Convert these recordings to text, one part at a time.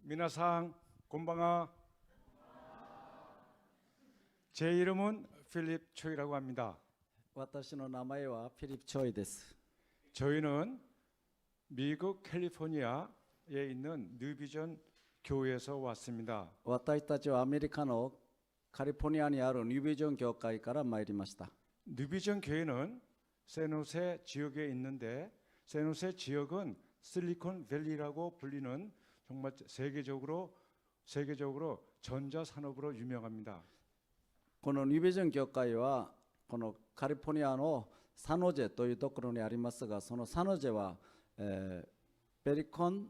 미나상 곤방아. 제 이름은 필립 초이라고 합니다. 私の名前はフィリップ・チョイです。 저희는 미국 캘리포니아에 있는 뉴비전 교회에서 왔습니다. 私たちはアメリカのカリフォルニアにあるニュービジョン教会から参りました。 뉴비전 교회는 샌호세 지역에 있는데 샌호세 지역은 실리콘밸리라고 불리는 정말 세계적으로 전자 산업으로 유명합니다. このニュービジョン教会はこのカリフォルニアのサノジェというところにありますが、そのサノジェは、ベリコン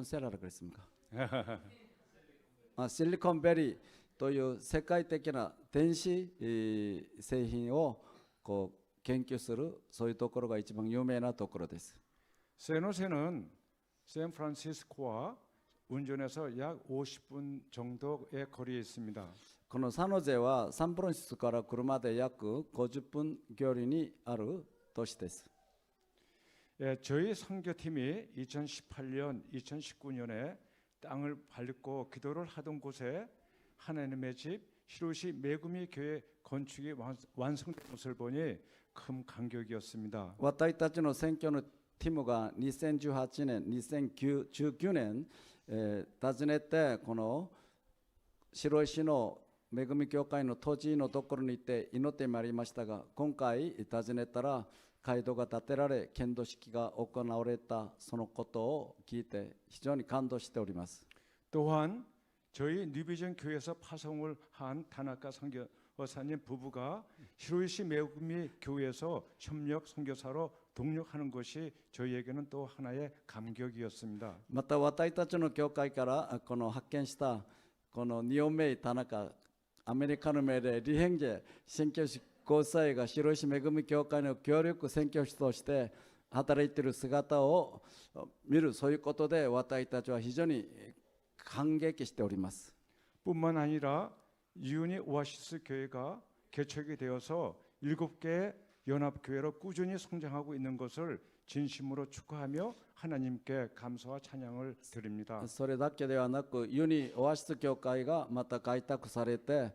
セララですかシリコンベリーという世界的な電子、製品をこう研究するそういうところが一番有名なところです。 샌호세는 샌프란시스코와 운전해서 약 50분 정도의 거리에 있습니다. このサノゼはサンフランシスコから車で約50分距離にある都市です。 저희 선교팀이 2018년, 2019년에 땅을 밟고 기도를 하던 곳에 하나님의 집 히로시 메구미 교회 건축이 완성된 것을 보니 큰 감격이었습니다. 私たちの選挙のティムが2018年、2019年、訪ねてこの白石の恵み教会の土地のところに行って祈ってまいりましたが、今回訪ねたら街道が建てられ献土式が行われたそのことを聞いて非常に感動しております。 또한 저희 뉴비전 교회에서 파송을 한 타나카 선교사님 부부가 히로시 메구미 교회에서 협력 선교사로 동력하는 것이 저희에게는 또 하나의 감격이었습니다. また私たちの教会からこの発見したこのニオメイ田中アメリカの命令リヘンジェ宣教師交際が白石恵み教会の協力宣教師として働いている姿を見るそういうことで私たちは非常に感激しております。 뿐만 아니라 유니 오아시스 교회가 개척이 되어서 7개의 연합교회로 꾸준히 성장하고 있는 것을 진심으로 축하하며 하나님께 감사와 찬양을 드립니다. それだけではなくユニオアシス教会がまた開拓されて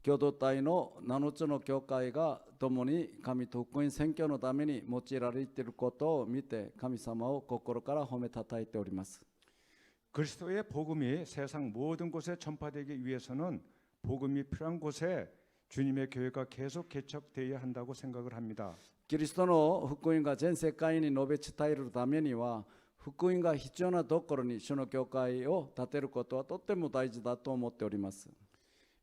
共同体の7つの教会が共に神と福音宣教のために用いられていることを見て神様を心から褒めたたえております。 그리스도의 복음이 세상 모든 곳에 전파되기 위해서는 복음이 필요한 곳에 주님의 교회가 계속 개척되어야 한다고 생각을 합니다. キリストの福音が全世界に述べ伝えるためには福音が必要なところに主の教会を建てることはとっても大事だと思っております。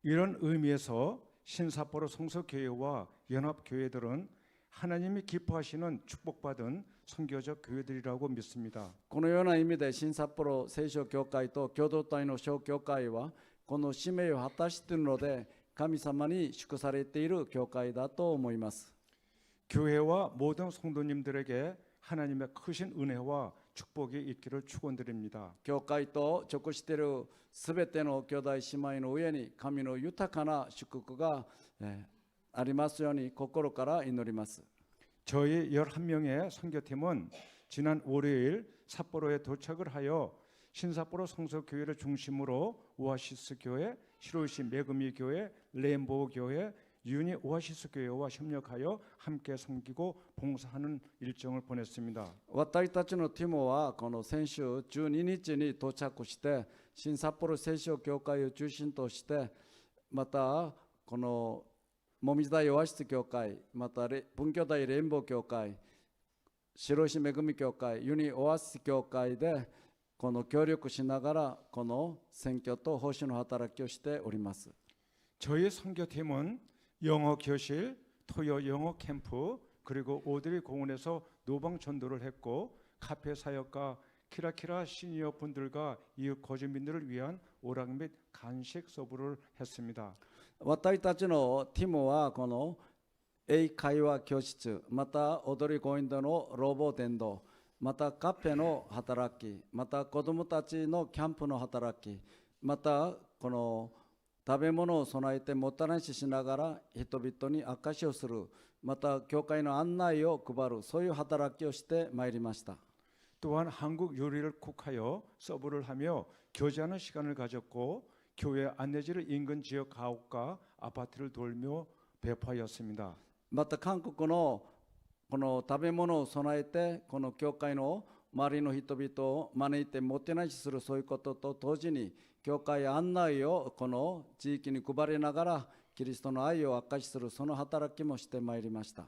이런 의미에서 신사포로 성서교회와 연합교회들은 하나님이 기뻐하시는 축복받은 선교적 교회들이라고 믿습니다. このような意味で新札幌聖書教会と共同体の小教会はこの使命を果たしているので神様に祝されている教会だと思います。 교회와 모든 성도님들에게 하나님의 크신 은혜와 축복이 있기를 축원드립니다. 教会と直しているすべての兄弟姉妹の上に神の豊かな祝福が、ありますように心から祈ります。 저희 11명의 선교팀은 지난 월요일 삿포로에 도착을 하여 신삿포로 성서교회를 중심으로 오아시스 교회, 히로시 메구미 교회, 레인보우 교회, 유니 오아시스 교회와 협력하여 함께 섬기고 봉사하는 일정을 보냈습니다. 私たちのティモはこの先週12日に到着して新札幌聖書教会を中心としてまたこのもみじ大オアシス教会また文教大レインボー教会白石恵み教会ユニオアシス教会でこの協力しながらこの選挙と奉仕の働きをしております。 저희 선교팀은 영어 교실, 토요 영어 캠프, 그리고 오드리 공원에서 노방 전도를 했고 카페 사역과 키라키라 시니어 분들과 이웃 거주민들을 위한 오락 및 간식 서브를 했습니다. 私たちのティモはこの英会話教室また踊り公園でのロボ伝道またカフェの働きまた子どもたちのキャンプの働きまたこの食べ物を備えてもたらししながら人々に証しをするまた教会の案内を配るそういう働きをしてまいりました。 또한 한국 요리를 쿡하여 서브를 하며 교제하는 시간을 가졌고 교회 안내지를 인근 지역 가옥과 아파트를 돌며 배포하였습니다. また韓国のこの食べ物を備えてこの教会の周りの人々を招いてもてなしするそういうことと同時に教会案内をこの地域に配りながらキリストの愛を証しするその働きもしてまいりました。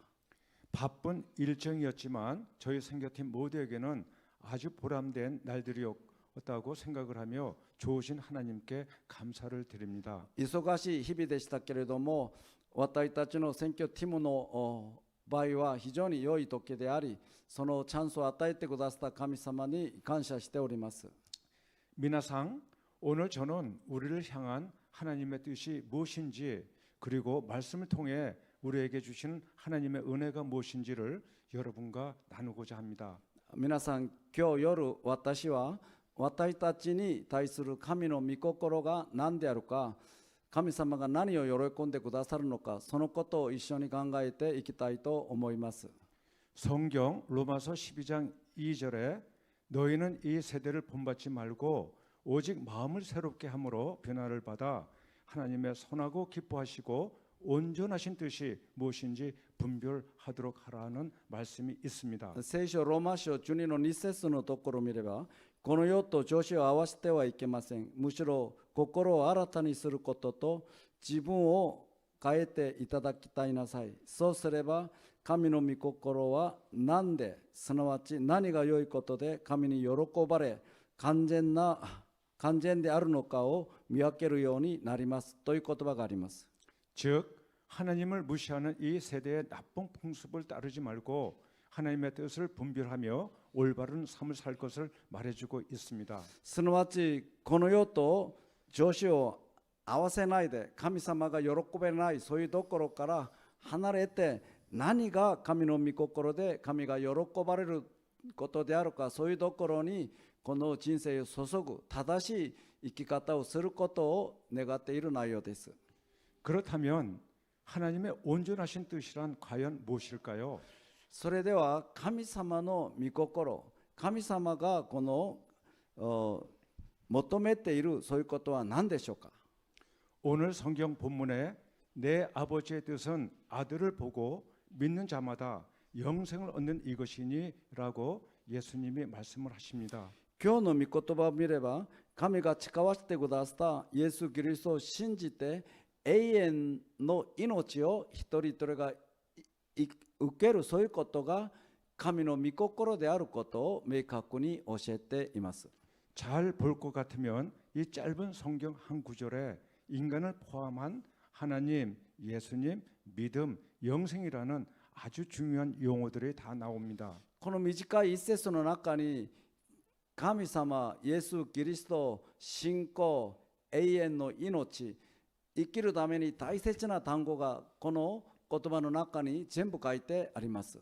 바쁜 일정이었지만 저희 선교팀 모두에게는 아주 보람된 날들이었다고 생각을 하며 좋으신 하나님께 감사를 드립니다. 忙しい日々でしたけれども私たちの選挙ティムの場合は非常に良い時でありそのチャンスを与えてくださった神様に感謝しております。 미나상 오늘 저는 우리를 향한 하나님의 뜻이 무엇인지 그리고 말씀을 통해 우리에게 주신 하나님의 은혜가 무엇인지를 여러분과 나누고자 합니다. 皆さん今日夜私は私たちに対する神の御心が何であるか神様が何を喜んでくださるのかそのことを一緒に考えていきたいと思います。 성경 로마서 12장 2절에 너희는 이 세대를 본받지 말고 오직 마음을 새롭게 함으로 변화를 받아 하나님의 선하고 기뻐하시고 온전하신 뜻이 무엇인지 분별하도록 하라는 말씀이 있습니다. 聖書ローマ書12の2節のところを見ればこの世と調子を合わせてはいけません。むしろ心を新たにすることと自分を変えていただきたいなさい。そうすれば神の御心は何で、すなわち何が良いことで神に喜ばれ完全であるのかを見分けるようになりますという言葉があります。 즉 하나님을 무시하는 이 세대의 나쁜 풍습을 따르지 말고 하나님의 뜻을 분별하며 올바른 삶을 살 것을 말해주고 있습니다. すなわちこの世と調子を合わせないで神様が喜べないそういうところから離れて何が神の御心で神が喜ばれることであるかそういうところにこの人生を注ぐ正しい生き方をすることを願っている内容です。 그렇다면 하나님의 온전하신 뜻이란 과연 무엇일까요? それでは神様の御心神様がこの求めているそういうことは何でしょうか。 오늘 성경 본문에 내 아버지의 뜻은 아들을 보고 믿는 자마다 영생을 얻는 이것이니라고 예수님이 말씀을 하십니다. 今日の御言葉を見れば神が誓わせてくださったイエス・キリストを信じて永遠の命を一人一人が受けるそういうことが神の御心であることを明確に教えています。 잘 볼 것 같으면 이 짧은 성경 한 구절에 인간을 포함한 하나님, 예수님, 믿음, 영생이라는 아주 중요한 용어들이 다 나옵니다. この短い一節の中に神様、イエス・キリスト、信仰、永遠の命、生きるために大切な単語がこの言葉の中に全部書いてあります。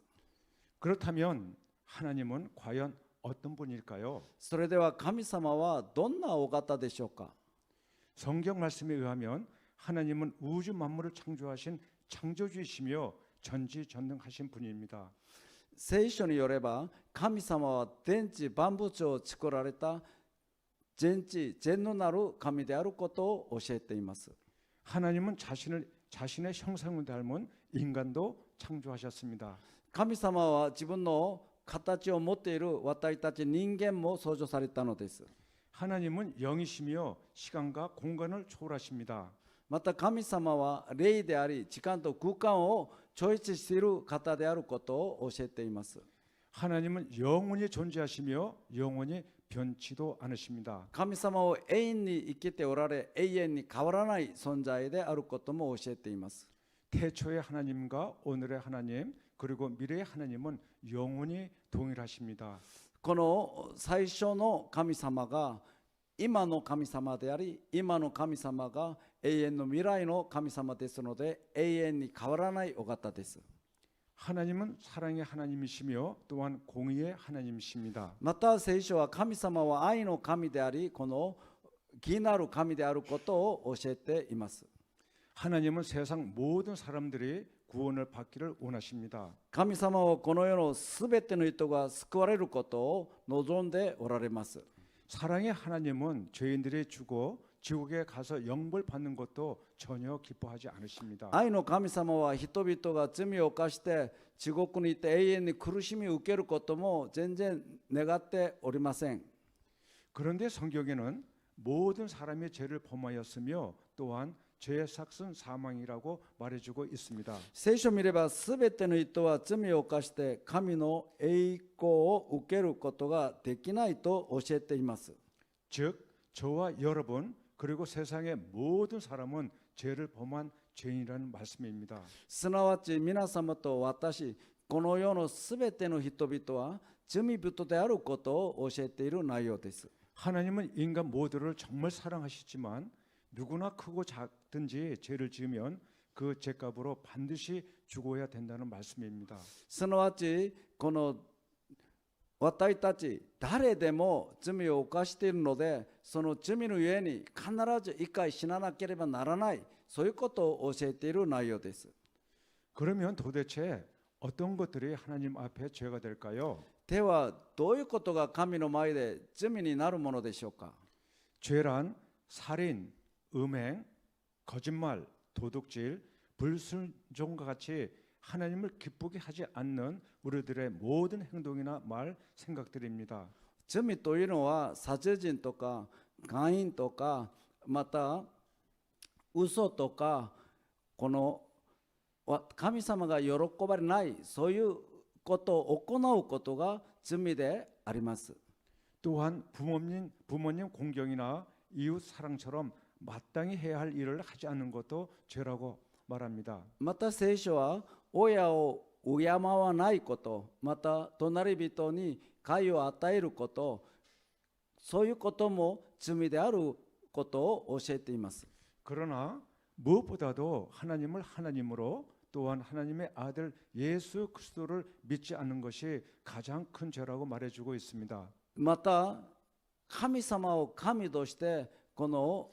그렇다면 하나님은 과연 어떤 분일까요? それでは神様はどんなお方でしょうか。 성경 말씀에 의하면 하나님은 우주 만물을 창조하신 창조주이시며 전지전능하신 분입니다. 聖書によれば神様は天地万物を作られた全知全能なる神であることを教えています。 하나님은 자신의 형상을 닮은 인간도 창조하셨습니다. 神様は自分の形を持っている私たち人間も創造されたのです。 하나님은 영이시며 시간과 공간을 초월하십니다. また神様は霊であり時間と空間を超越している方であることを教えています。 하나님은 영원히 존재하시며 영원히 변치도 않으십니다. 神様を永遠に生きておられ永遠に変わらない存在であることも教えています。 태초의 하나님과 오늘의 하나님 그리고 미래의 하나님은 영원히 동일하십니다. この最初の神様が今の神様であり今の神様が永遠の未来の神様ですので永遠に変わらないお方です。 하나님은 사랑의 하나님이시며 또한 공의의 하나님이십니다. また聖書は神様は愛の神でありこの義なる神であることを教えています。 하나님은 세상 모든 사람들이 구원을 받기를 원하십니다. 神様はこの世のすべての人が救われることを望んでおられます。 사랑의 하나님은 죄인들이 죽어 지옥에 가서 영벌 받는 것도 전혀 기뻐하지 않으십니다. 愛の神様は人々が罪を犯して地獄に行って永遠に苦しみを受けることも全然願っておりません。 그런데 성경에는 모든 사람이 죄를 범하였으며 또한 죄의 삭은 사망이라고 말해주고 있습니다. 聖書を見ればすべての人は罪を犯して神の栄光を受けることができないと教えています。 즉 저와 여러분 그리고 세상의 모든 사람은 죄를 범한 죄인이라는 말씀입니다. すなわち皆様と私、この世のすべての人々は罪人であることを教えている内容です。 하나님은 인간 모두를 정말 사랑하시지만 누구나 크고 작든지 죄를 지으면 그 죄값으로 반드시 죽어야 된다는 말씀입니다. すなわちこの私たち誰でも罪を犯しているので、その罪のゆえに必ず一回死ななければならない、そういうことを教えている内容です。 그러면 도대체 어떤 것들이 하나님 앞에 죄가 될까요? ではどういうことが神の前で罪になるものでしょうか。 죄란 살인, 음행, 거짓말, 도둑질, 불순종과 같이 하나님을 기쁘게 하지 않는 우리들의 모든 행동이나 말, 생각들입니다. 罪というのは殺人とか姦淫とか、また嘘とか、この神様が喜ばれないそういうことを行うことが罪であります。 또한 부모님 공경이나 이웃 사랑처럼 마땅히 해야 할 일을 하지 않는 것도 죄라고 말합니다. また聖書は親を敬わないこと、また隣人に害を与えること、そういうことも罪であることを教えています。 그러나 무엇보다도 하나님을 하나님으로 또한 하나님의 아들 예수 그리스도를 믿지 않는 것이 가장 큰 죄라고 말해주고 있습니다. また神様を神としてこの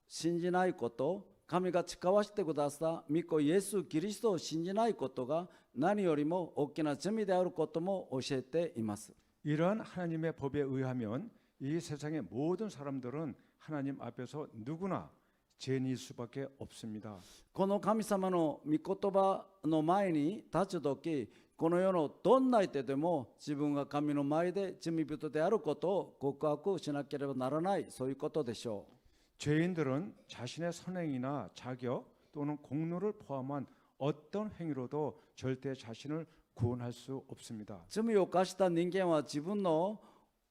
信じないこと、神が誓わせてくださった御子イエス・キリストを信じないことが何よりも大きな罪であることも教えています。 이러한 하나님의 법에 의하면 이 세상의 모든 사람들은 하나님 앞에서 누구나 죄인일 수밖에 없습니다. この神様の御言葉の前に立つとき、この世のどんな相手でも自分が神の前で罪人であることを告白しなければならない、そういうことでしょう。 죄인들은 자신의 선행이나 자격 또는 공로를 포함한 어떤 행위로도 절대 자신을 구원할 수 없습니다. 罪を犯した人間は自分の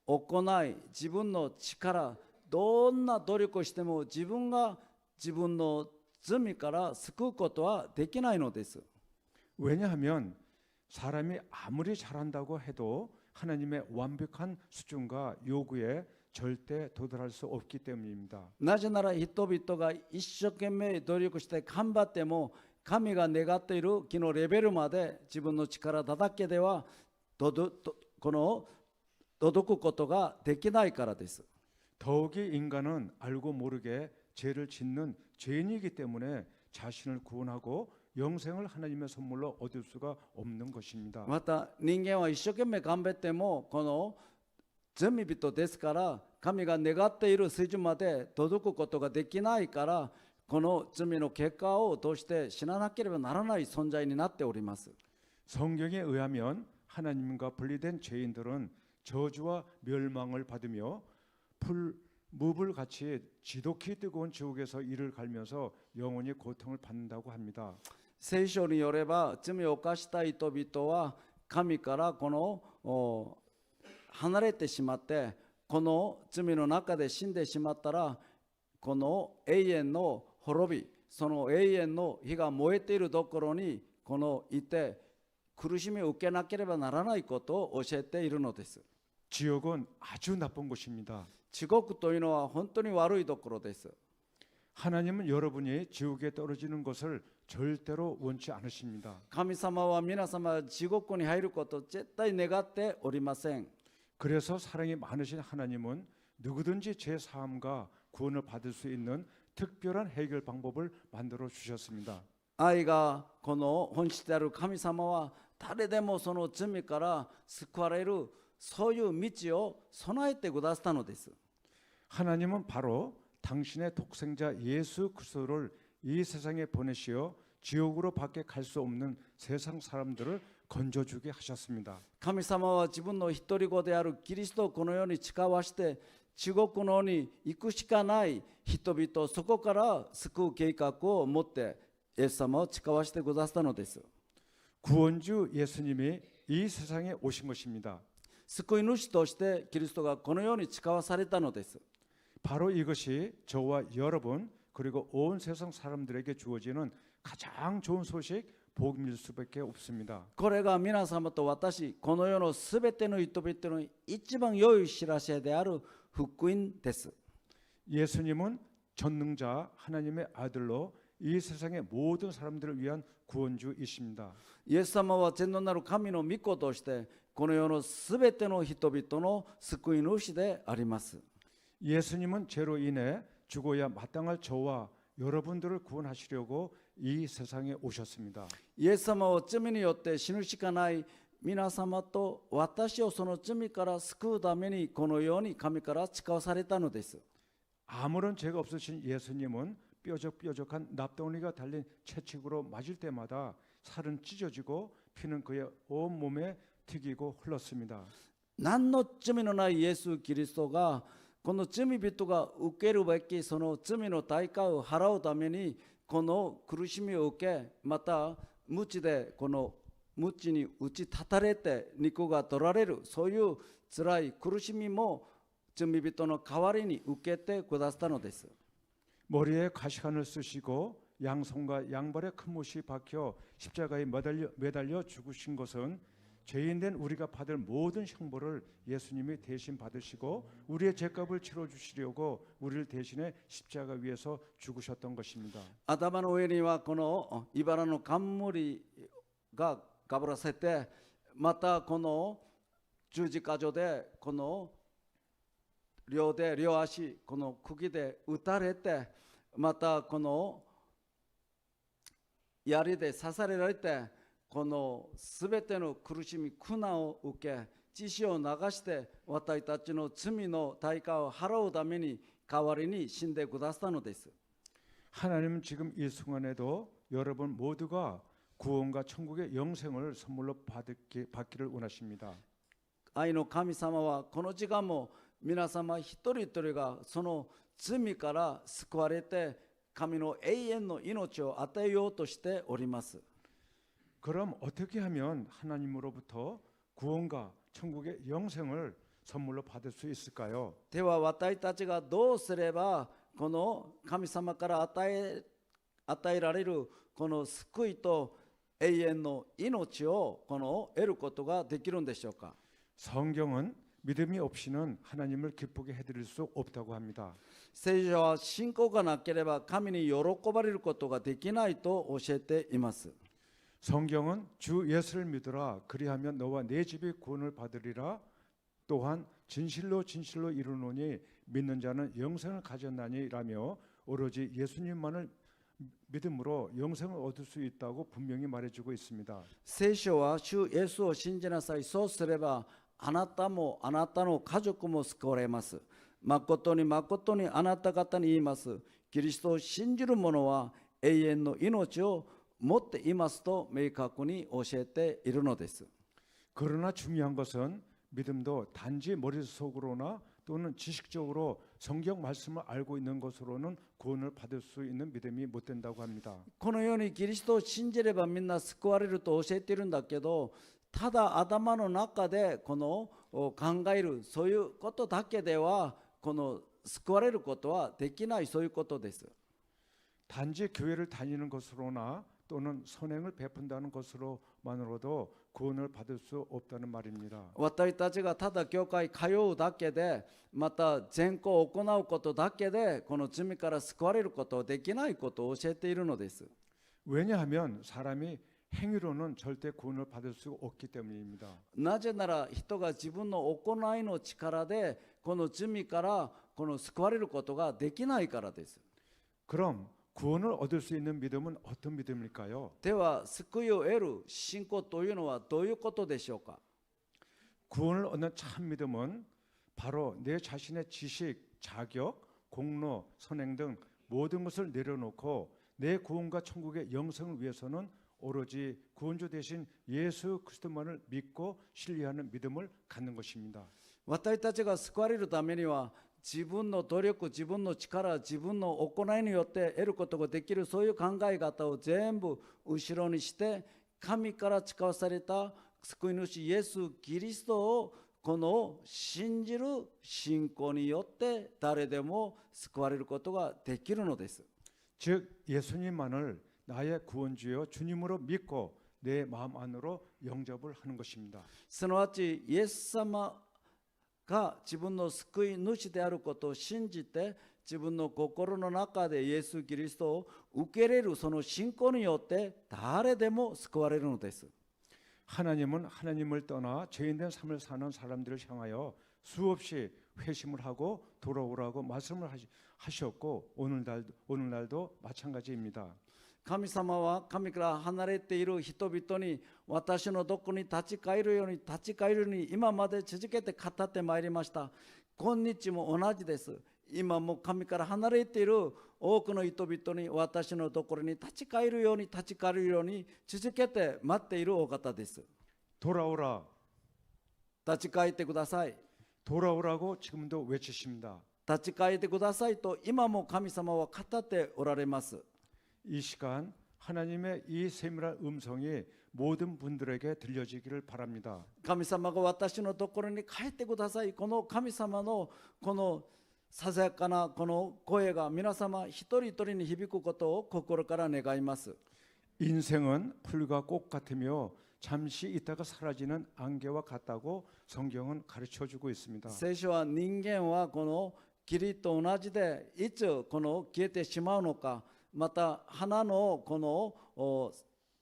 行い、自分の力、どんな努力をしても自分が自分の罪から救うことはできないのです。 왜냐하면 사람이 아무리 잘한다고 해도 하나님의 완벽한 수준과 요구에 절대 도달할 수 없기 때문입니다. なぜなら人々が一生懸命努力して頑張っても神が願っている気のレベルまで自分の力だけでは届くことができないからです。 더욱이 인간은 알고 모르게 죄를 짓는 죄인이기 때문에 자신을 구원하고 영생을 하나님의 선물로 얻을 수가 없는 것입니다. また人間は一生懸命頑張ってもこの罪人ですから、神が願っている水準まで届くことができないから、この罪の結果を通して死ななければならない存在になっております。 성경에 의하면 하나님과 분리된 죄인들은 저주와 멸망을 받으며 무불같이 지독히 뜨거운 지옥에서 이를 갈면서 영원히 고통을 받는다고 합니다. 聖書によれば罪を犯した人々は神からこの離れてしまって、この罪の中で死んでしまったら、この永遠の滅び、その永遠の火が燃えているところにこのいて苦しみを受けなければならないことを教えているのです。 지옥은 아주 나쁜 곳입니다. 地獄というのは本当に悪いところです。 하나님은 여러분이 지옥에 떨어지는 것을 절대로 원치 않으십니다. 神様は皆様が地獄に入ることを絶対願っておりません。 그래서 사랑이 많으신 하나님은 누구든지 제 사함과 구원을 받을 수 있는 특별한 해결 방법을 만들어 주셨습니다. 愛がこの本質である神様は誰でもその罪から救われるそういう道を備えてくださったのです。 하나님은 바로 당신의 독생자 예수 그리스도를 이 세상에 보내시어 지옥으로 밖에 갈 수 없는 세상 사람들을 건져주게 하셨습니다. 神様は自分の一人子であるキリストをこの世に誓わして地獄の方に行くしかない人々をそこから救う計画を持ってイエス様を誓わしてくださったのです。 구원주 예수님이 이 세상에 오신 것입니다. 救い主としてキリストがこの世に誓わされたのです。 바로 이것이 저와 여러분 그리고 온 세상 사람들에게 주어지는 가장 좋은 소식 복음일 수밖에 없습니다. これが皆様と私この世のすべての人々の一番良い知らせである福音です。 예수님은 전능자 하나님의 아들로 이 세상의 모든 사람들을 위한 구원주이십니다. イエス様は全能なる神の御子としてこの世のすべての人々の救い主であります。 예수님은 죄로 인해 죽어야 마땅할 저와 여러분들을 구원하시려고 이 세상에 오셨습니다. イエス様は罪によって死ぬしかない皆様と私をその罪から救うためにこのように神から誓わされたのです。 아무런 죄가 없으신 예수님은 뾰족뾰족한 납덩어리가 달린 채찍으로 맞을 때마다 살은 찢어지고 피는 그의 온 몸에 튀기고 흘렀습니다. 何の罪のないイエス・キリストがこの罪人が受けるべきその罪の代価を払うためにこの苦しみを受け、また鞭でこの鞭に打ち立たれて肉が取られるそういう辛い苦しみも罪人の代わりに受けてくださったのです。 머리에 가시관을 쓰시고 양손과 양발에 큰 못이 박혀 십자가에 매달려 죽으신 것은 죄인된 우리가 받을 모든 형벌을 예수님이 대신 받으시고 우리의 죄값을 치러주시려고 우리를 대신해 십자가 위에서 죽으셨던 것입니다. 頭の上にはこの茨の冠がかぶらせて、またこの十字架上でこの両手両足この釘で打たれて、またこの槍で刺されられて、このすべての苦しみ苦難を受け血潮を流して私たちの罪の代価を払うために代わりに死んでくださったのです。 하나님은 지금 이 순간에도 여러분 모두가 구원과 천국의 영생을 선물로 받기를 원하십니다. 愛の神様はこの時間も皆様一人一人がその罪から救われて神の永遠の命を与えようとしております。 그럼 어떻게 하면 하나님으로부터 구원과 천국의 영생을 선물로 받을 수 있을까요? では私たちがどうすればこの神様から与えられるこの救いと永遠の命を得ることができるんでしょうか。 성경은 믿음이 없이는 하나님을 기쁘게 해드릴 수 없다고 합니다. 聖書は信仰がなければ神に喜ばれることができないと教えています。 성경은 주 예수를 믿으라 그리하면 너와 내 집이 구원을 받으리라 또한 진실로 진실로 이르노니 믿는 자는 영생을 가졌나니라며 오로지 예수님만을 믿음으로 영생을 얻을 수 있다고 분명히 말해주고 있습니다. 聖書は主イエスを信じなさい、そうすればあなたもあなたの家族も救われます。誠に誠にあなた方に言います。キリストを信じる者は永遠の命を持っていますと明確に教えているのです。 그러나 중요한 것은 믿음도 단지 머릿속으로나 또는 지식적으로 성경 말씀을 알고 있는 것으로는 구원을 받을 수 있는 믿음이 못 된다고 합니다. このようにキリストを信じればみんな救われると教えているんだけど、ただ頭の中でこの考えるそういうことだけではこの救われることはできない、そういうことです。 단지 교회를 다니는 것으로나 또는 선행을 베푼다는 것으로만으로도 구원을 받을 수 없다는 말입니다. 私たちがただ教会通うだけで、また善行を行うことだけでこの罪から救われることはできないことを教えているのです。 왜냐하면 사람이 행위로는 절대 구원을 받을 수 없기 때문입니다. なぜなら人が自分の行いの力でこの罪からこの救われることができないからです。 그럼 구원을 얻을 수 있는 믿음은 어떤 믿음일까요? では救いを得る信仰というのはどういうことでしょうか。 구원을 얻는 참 믿음은 바로 내 자신의 지식, 자격, 공로, 선행 등 모든 것을 내려놓고 내 구원과 천국의 영생을 위해서는 오로지 구원주 대신 예수 그리스도만을 믿고 신뢰하는 믿음을 갖는 것입니다. 私たちが救われるためには自分の努力、自分の力、自分の行いによって得ることができるそういう考え方を全部後ろにして神から誓わされた救い主イエス・キリストをこの信じる信仰によって誰でも救われることができるのです。 즉 예수님만을 나의 구원주여 주님으로 믿고 내 마음 안으로 영접을 하는 것입니다. すなわちイエス様が自分の救い主であることを信じて自分の心の中でイエス・キリストを受け入れるその信仰によって誰でも救われるのです。 하나님은 하나님을 떠나 죄인된 삶을 사는 사람들을 향하여 수없이 회심을 하고 돌아오라고 말씀을 하셨고 오늘날도 마찬가지입니다. 神様は神から離れている人々に私のどこに立ち返るように立ち返るように今まで続けて語ってまいりました。今日も同じです。今も神から離れている多くの人々に私のところに立ち返るように立ち返るように続けて待っているお方です。 돌아오라, 立ち返ってください。 돌아오라고 지금도 외치십니다. 立ち返ってくださいと今も神様は語っておられます。 이 시간 하나님의 이 세밀한 음성이 모든 분들에게 들려지기를 바랍니다. 神様が私のところに帰ってください。この神様のこのささやかなこの声が皆様一人一人に響くことを心から願います。 인생은 풀과 꽃 같으며 잠시 있다가 사라지는 안개와 같다고 성경은 가르쳐주고 있습니다. 聖書は人間はこの霧と同じでいつこの消えてしまうのか、また花のこの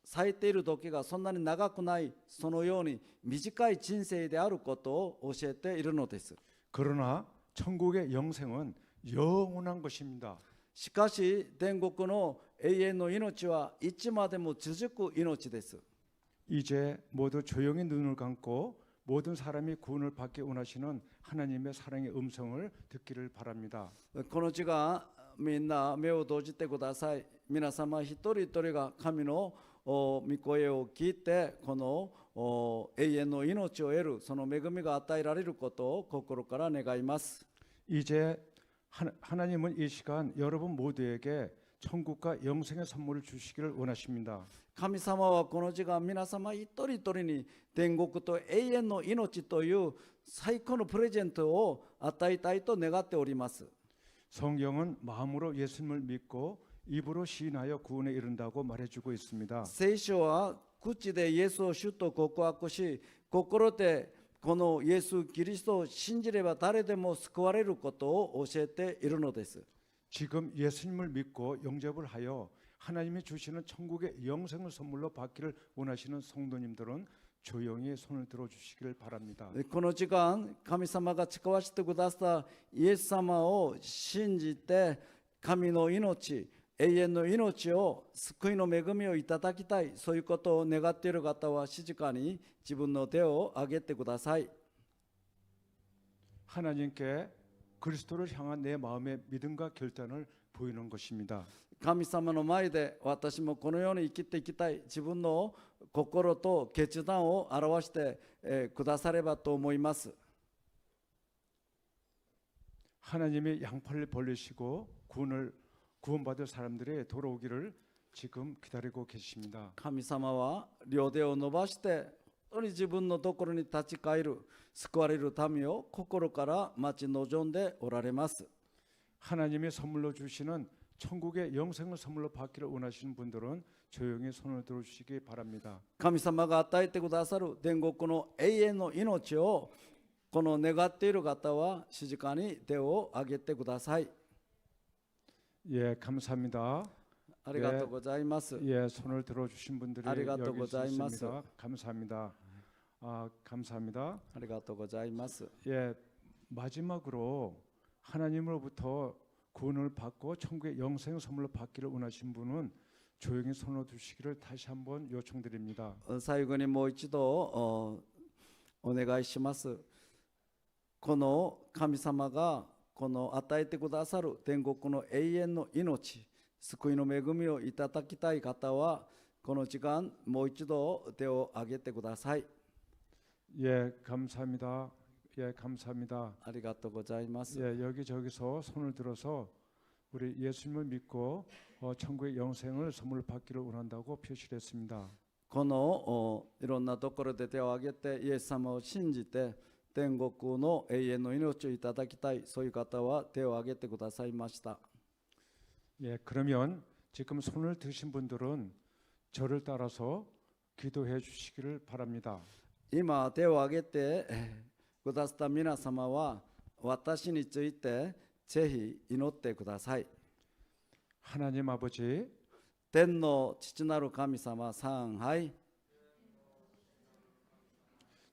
咲いている時がそんなに長くないそのように短い人生であることを教えているのです。 그러나 천국의 영생은 영원한 것입니다. しかし天国の永遠の命はいつまでも続く命です。 이제 모두 조용히 눈을 감고 모든 사람이 구원을 받기 원하시는 하나님의 사랑의 음성을 듣기를 바랍니다. この時間みんな目を閉じてください。皆様一人一人が神の御声を聞いてこの永遠の命を得るその恵みが与えられることを心から願います。 이제 하나님은 이 시간 여러분 모두에게 천국과 영생의 선물을 주시기를 원하십니다. 神様はこの時間皆様一人一人に天国と永遠の命という最高のプレゼントを与えたいと願っております。 성경은 마음으로 예수님을 믿고 입으로 시인하여 구원에 이른다고 말해주고 있습니다. 聖書は口でイエスを主と告白し心でこのイエス・キリストを信じれば誰でも救われることを教えているのです。 지금 예수님을 믿고 영접을 하여 하나님이 주시는 천국의 영생을 선물로 받기를 원하시는 성도님들은 조용히 손을 들어주시기를 바랍니다. この時間神様が誓わせてくださったイエス様を信じて神の命永遠の命を救いの恵みをいただきたいそういうことを願っている方は静かに自分の手を挙げてください。 하나님께 그리스도를 향한 내 마음의 믿음과 결단을 보이는 것입니다. 神様の前で私もこのように生きていきたい自分の心と決断を表してくださればと思います。 하나님이 양팔을 벌리시고 구원받을 사람들이 돌아오기를 지금 기다리고 계십니다. 神様は両手を伸ばして本当に自分のところに立ち返る救われる民を心から待ち望んでおられます。 하나님이 선물로 주시는 천국의 영생을 선물로 받기를 원하시는 분들은 조용히 손을 들어주시기 바랍니다. 神様が与えてくださる天国の永遠の命をこの願っている方は静かに手を挙げてください。 예, 감사합니다. ありがとうございます。 예, 손을 들어주신 분들이 여기 ありがとうございます。 있습니다. 감사합니다. 감사합니다. ありがとうございます。 예, 마지막으로 하나님으로부터 구원을 받고 천국의 영생 선물로 받기를 원하신 분은 조용히 손을 두시기를 다시 한번 요청드립니다. 最後にもう一度お願いします。この神様がこの与えてくださる天国の永遠の命、救いの恵みをいただきたい方はこの時間もう一度手を挙げてください。 예, 감사합니다. 예, 감사합니다. ありがとうございます。 예, 여기저기서 손을 들어서 우리 예수님을 믿고 천국의 영생을 선물 받기를 원한다고 표시를 했습니다. このいろんなところで手を挙げてイエス様を信じて天国の永遠の命をいただきたい、そういう方は手を挙げてくださいました。 예, 그러면 지금 손을 드신 분들은 저를 따라서 기도해 주시기를 바랍니다. 今手を挙げてくださった皆様は私についてぜひ祈ってください。 하나님 아버지, 天の父なる神様、参拝。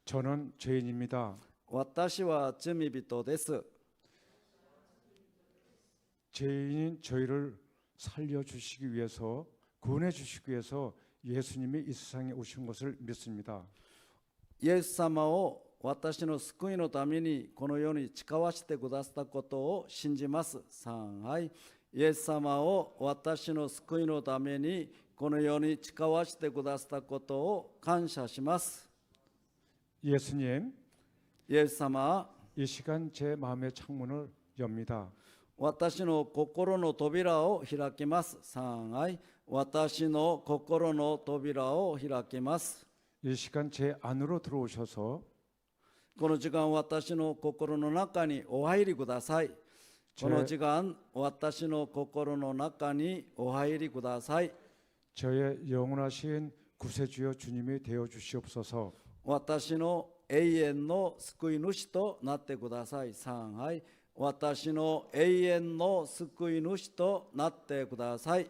저는 죄인입니다. 私は罪人です。 죄인인 저희를 살려 주시기 위해서, 구원해 주시기 위해서 예수님이 이 세상에 오신 것을 믿습니다. イエス様を私の救いのためにこの世に誓わせてくださったことを信じます。参拝。イエス様を私の救いのためにこの世に誓わせてくださったことを感謝します。 예수님, イエス様、 이 시간 제 마음의 창문을 엽니다. 私の心の扉を開きます。参拝。私の心の扉を開きます。 이 시간 제 안으로 들어오셔서 この時間、私の心の中にお入りください。この時間、私の心の中にお入りください。 저의 영원하신 구세주여 주님이 되어 주시옵소서. 私の永遠の救い主となってください。参拝。私の永遠の救い主となってください。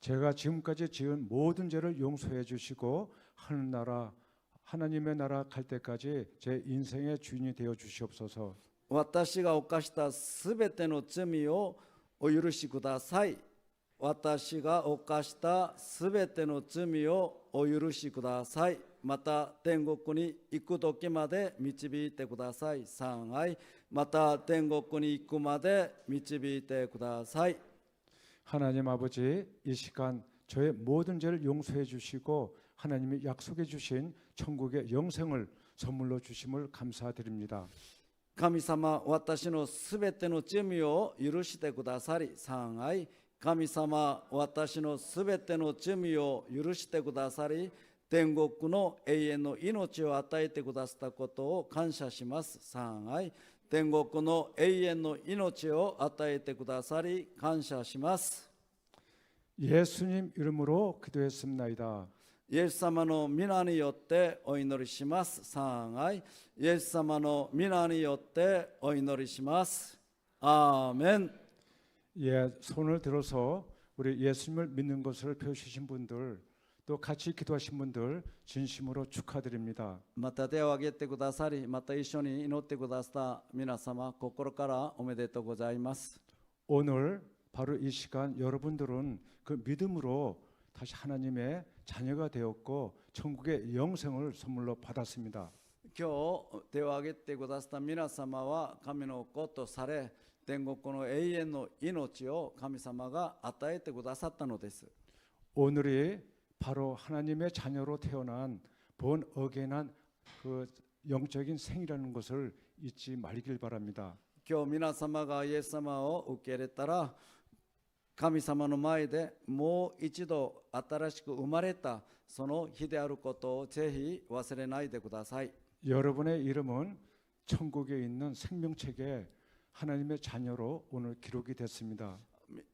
제가 지금까지 지은 모든 죄를 용서해 주시고 하늘나라 하나님의 나라 갈 때까지 제 인생의 주인이 되어 주시옵소서. 私が犯したすべての罪をお許しください。私が犯したすべての罪をお許しください。また天国に行く時まで導いてください。参拝。また天国に行くまで導いてください。 하나님 아버지, 이 시간 저의 모든 죄를 용서해 주시고 하나님이 약속해 주신 천국의 영생을 선물로 주심을 감사드립니다. 神様、私のすべての罪を許してくださり、参拝。神様、私のすべての罪を許してくださり、天国の永遠の命を与えてくださったことを感謝します。参拝。天国の永遠の命を与えてくださり、感謝します。 예수님 이름으로 기도했습니다. イエス様の皆によってお祈りします。参拝。イエス様の皆によってお祈りします。アーメン。 예, 손을 들어서 우리 예수님을 믿는 것을 표시신 분들, 또 같이 기도하신 분들 진심으로 축하드립니다. また手を挙げてくださり、また一緒に祈ってくださった皆様、心からおめでとうございます。 오늘 바로 이 시간 여러분들은 그 믿음으로 다시 하나님의 자녀가 되었고 천국의 영생을 선물로 받았습니다. 今日手を挙げてくださった皆様は神の子とされ、天国の永遠の命を神様が与えてくださったのです。 오늘이 바로 하나님의 자녀로 태어난 본 어게인한 그 영적인 생이라는 것을 잊지 말길 바랍니다. 今日皆様がイエス様を受け入れたら、神様の前でもう一度新しく生まれたその日であることをぜひ忘れないでください。 여러분의 이름은 천국에 있는 생명책에 하나님의 자녀로 오늘 기록이 됐습니다.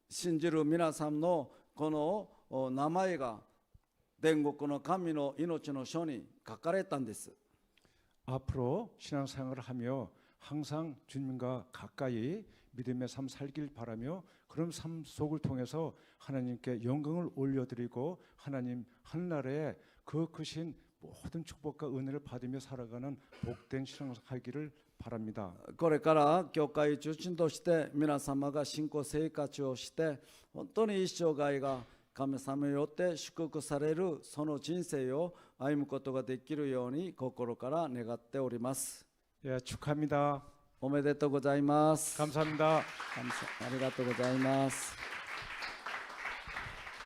信じる皆さんのこの名前が天国の神の命の書に書かれたんです。 앞으로 신앙생활을 하며 항상 주님과 가까이 믿음의 삶 살길 바라며 그런 삶 속을 통해서 하나님께 영광을 올려드리고 하나님 하늘나라에 그 크신 모든 축복과 은혜를 받으며 살아가는 복된 신앙하기를 바랍니다. これから教会を中心として皆様が信仰生活をして本当に一生涯が神様によって祝福されるその人生を歩むことができるように心から願っております。 예, 축하합니다. おめでとうございます。 감사합니다. ありがとうございます。